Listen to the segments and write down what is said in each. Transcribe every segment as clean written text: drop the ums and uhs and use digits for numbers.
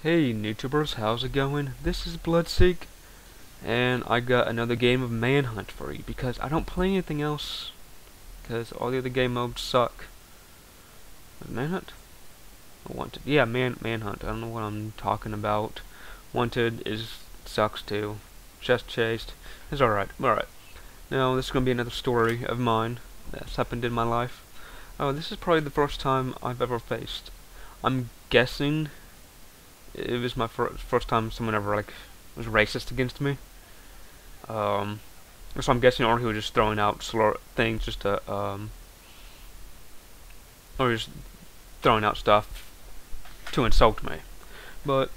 Hey YouTubers, how's it going? This is Bloodseek, and I got another game of Manhunt for you because I don't play anything else because all the other game modes suck. Manhunt? Wanted? Yeah, Manhunt. I don't know what I'm talking about. Wanted is sucks too. Just Chased is alright. Alright. Now this is gonna be another story of mine that's happened in my life. Oh, this is probably the first time I've ever faced. I'm guessing it was my first time someone ever was racist against me. So I'm guessing, or he was just throwing out slur things just to or just throwing out stuff to insult me. But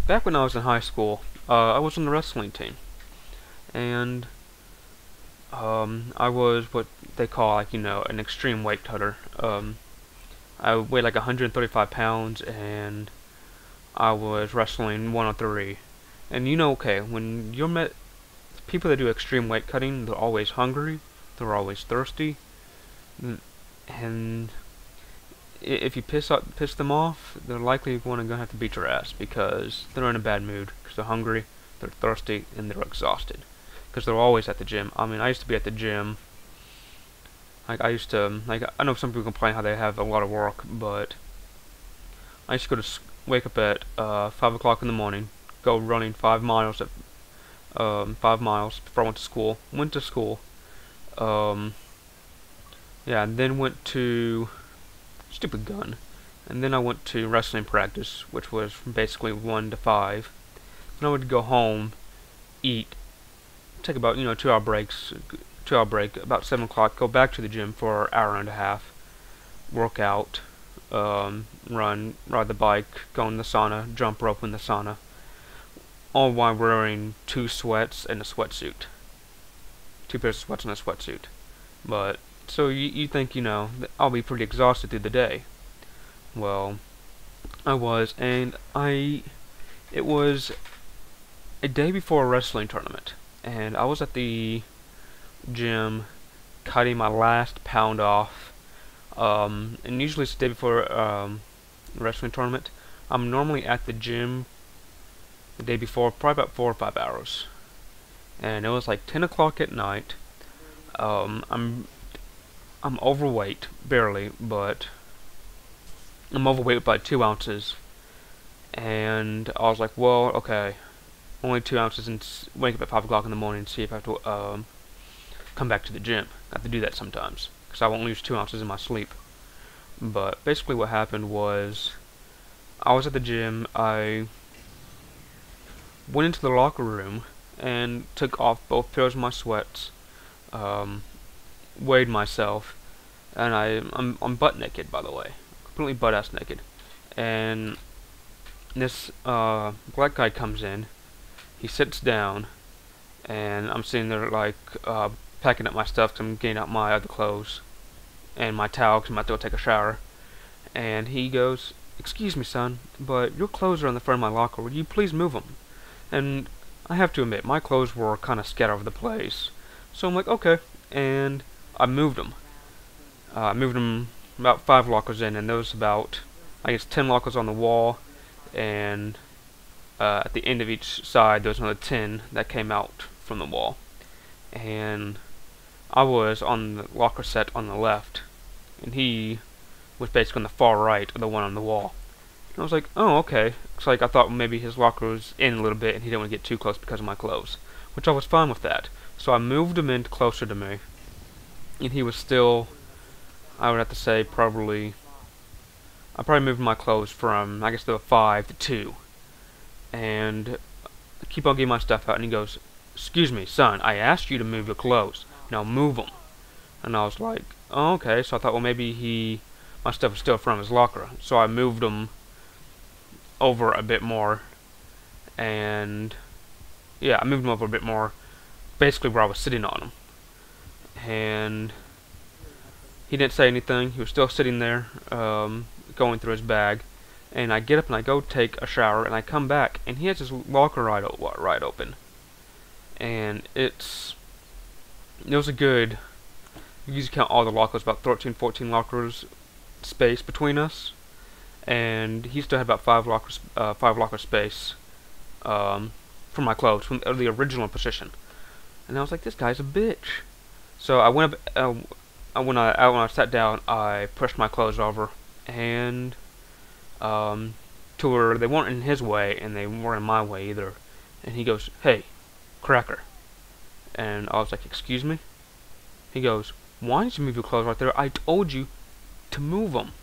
back when I was in high school, I was on the wrestling team, and I was what they call an extreme weight cutter. I weighed like 135 pounds, and I was wrestling 103. And okay, when you're met people that do extreme weight cutting, they're always hungry, they're always thirsty, and if you piss them off, they're likely gonna have to beat your ass because they're in a bad mood, because they're hungry, they're thirsty, and they're exhausted. Because they're always at the gym. I mean, I used to be at the gym. I know some people complain how they have a lot of work, but I used to wake up at 5 o'clock in the morning, go running 5 miles at 5 miles before I went to school. Yeah, and then went to stupid gun, and then I went to wrestling practice, which was from basically 1 to 5. Then I would go home, eat, take about 2 hour breaks, 2 hour break, about 7 o'clock, go back to the gym for an hour and a half, work out, ride the bike, go in the sauna, jump rope in the sauna, all while wearing 2 sweats and a sweatsuit. 2 pairs of sweats and a sweatsuit. But, so you think, I'll be pretty exhausted through the day. Well, I was, and it was a day before a wrestling tournament, and I was at the gym cutting my last pound off, and usually it's the day before a wrestling tournament. I'm normally at the gym the day before, probably about 4 or 5 hours, and it was like 10 o'clock at night. I'm overweight, barely, but I'm overweight by 2 ounces, and I was like, well, okay, only 2 ounces, and wake up at 5 o'clock in the morning and see if I have to come back to the gym. I have to do that sometimes, because I won't lose 2 ounces in my sleep. But basically what happened was, I was at the gym, I went into the locker room, and took off both pairs of my sweats, weighed myself, and I'm butt naked, by the way, completely butt ass naked, and this black guy comes in, he sits down, and I'm sitting there packing up my stuff because I'm getting out my other clothes and my towel because I'm about to go take a shower, and he goes, "Excuse me, son, but your clothes are in the front of my locker, would you please move them?" And I have to admit, my clothes were kind of scattered over the place, so I'm like, okay, and I moved them. I moved them about 5 lockers in, and there was about, I guess, 10 lockers on the wall, and at the end of each side there was another 10 that came out from the wall. And I was on the locker set on the left, and he was basically on the far right of the one on the wall. And I was like, oh, okay. It's like I thought maybe his locker was in a little bit and he didn't want to get too close because of my clothes, which I was fine with that. So I moved him in closer to me, and he was still, I would have to say, I probably moved my clothes from, I guess, there were 5 to 2. And I keep on getting my stuff out, and he goes, "Excuse me, son, I asked you to move your clothes. Now move them." And I was like, oh, okay. So I thought, well, maybe my stuff was still from his locker. So I moved them over a bit more, and yeah, I moved them over a bit more, basically where I was sitting on them. And he didn't say anything. He was still sitting there, going through his bag. And I get up and I go take a shower, and I come back, and he has his locker right open. And it was a good, you usually count all the lockers, about 13, 14 lockers space between us. and he still had about five locker space for my clothes from the original position. And I was like, this guy's a bitch. So I went up, when I sat down, I pushed my clothes over, and to where they weren't in his way, and they weren't in my way either. And he goes, hey, cracker. And I was like, excuse me? He goes, why did you move your clothes right there? I told you to move them.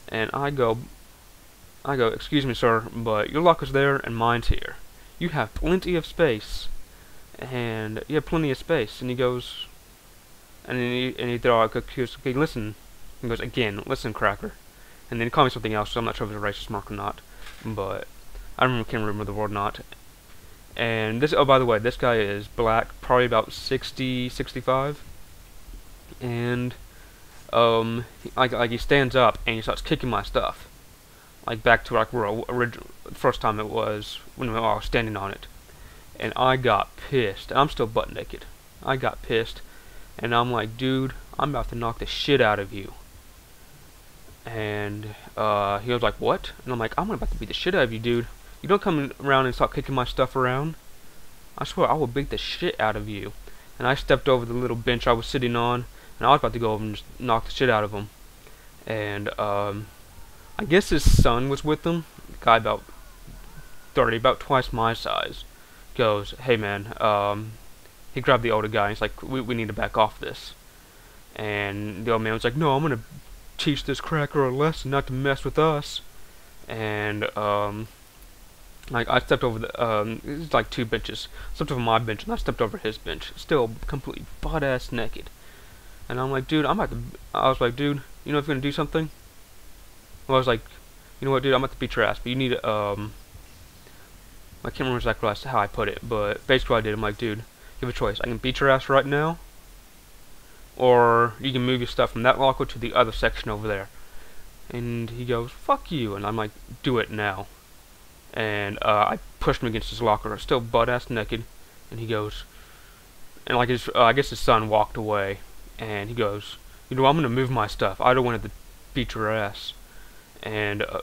And I go, excuse me, sir, but your locker's there and mine's here. You have plenty of space. And you have plenty of space. And he goes, and he threw out, okay, listen. He goes, again, listen, cracker. And then he called me something else, so I'm not sure if it was a racist mark or not. But can't remember the word not. And this, oh, by the way, this guy is black, probably about 60, 65. And like he stands up and he starts kicking my stuff, like back to like where the first time it was when I was standing on it. And I got pissed. I'm still butt naked. I got pissed, and I'm like, dude, I'm about to knock the shit out of you. And he was like, what? And I'm like, I'm about to beat the shit out of you, dude. You don't come around and start kicking my stuff around. I swear I will beat the shit out of you. And I stepped over the little bench I was sitting on, and I was about to go over and just knock the shit out of him. And I guess his son was with him. The guy about 30, about twice my size, goes, hey man, he grabbed the older guy, and he's like, we need to back off this. And the old man was like, no, I'm gonna teach this cracker a lesson not to mess with us. And like I stepped over the it's like two benches. I stepped over my bench and I stepped over his bench, still completely butt ass naked. And I'm like, dude, I was like, dude, you know if you're gonna do something? Well, I was like, you know what, dude, I'm about to beat your ass, but you need I can't remember exactly how I put it, but basically what I did, I'm like, dude, you have a choice. I can beat your ass right now, or you can move your stuff from that locker to the other section over there. And he goes, fuck you. And I'm like, do it now. And I pushed him against his locker, still butt-ass naked. And he goes, and like I guess his son walked away. And he goes, you know, I'm going to move my stuff. I don't want to beat your ass. And I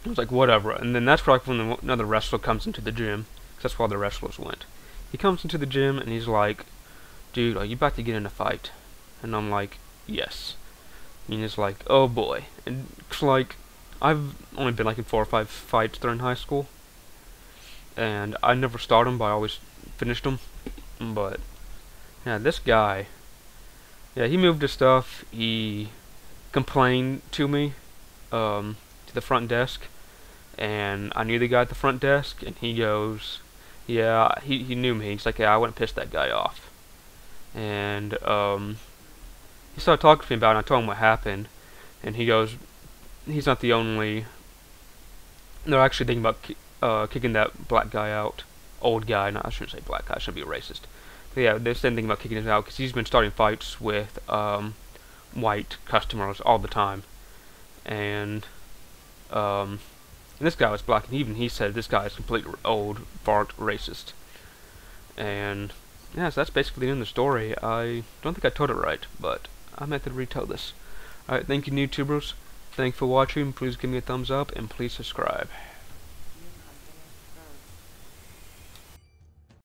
was like, whatever. And then that's like when another wrestler comes into the gym. Cause that's where all the wrestlers went. He comes into the gym and he's like, dude, are you about to get in a fight? And I'm like, yes. And he's like, oh boy. And it's like, I've only been like in 4 or 5 fights during high school. And I never started them, but I always finished them. But, yeah, this guy, yeah, he moved his stuff. He complained to me, to the front desk. And I knew the guy at the front desk, and he goes, yeah, he knew me. He's like, yeah, I wouldn't piss that guy off. And he started talking to me about it, and I told him what happened. And he goes, he's not the only. They're actually thinking about kicking that black guy out. Old guy, no, I shouldn't say black guy, I shouldn't be racist. But yeah, they're thinking about kicking him out because he's been starting fights with white customers all the time. And this guy was black, and even he said this guy is completely old, fart, racist. And yeah, so that's basically the end of the story. I don't think I told it right, but I meant to retell this. Alright, thank you, YouTubers. Thanks for watching. Please give me a thumbs up, and please subscribe.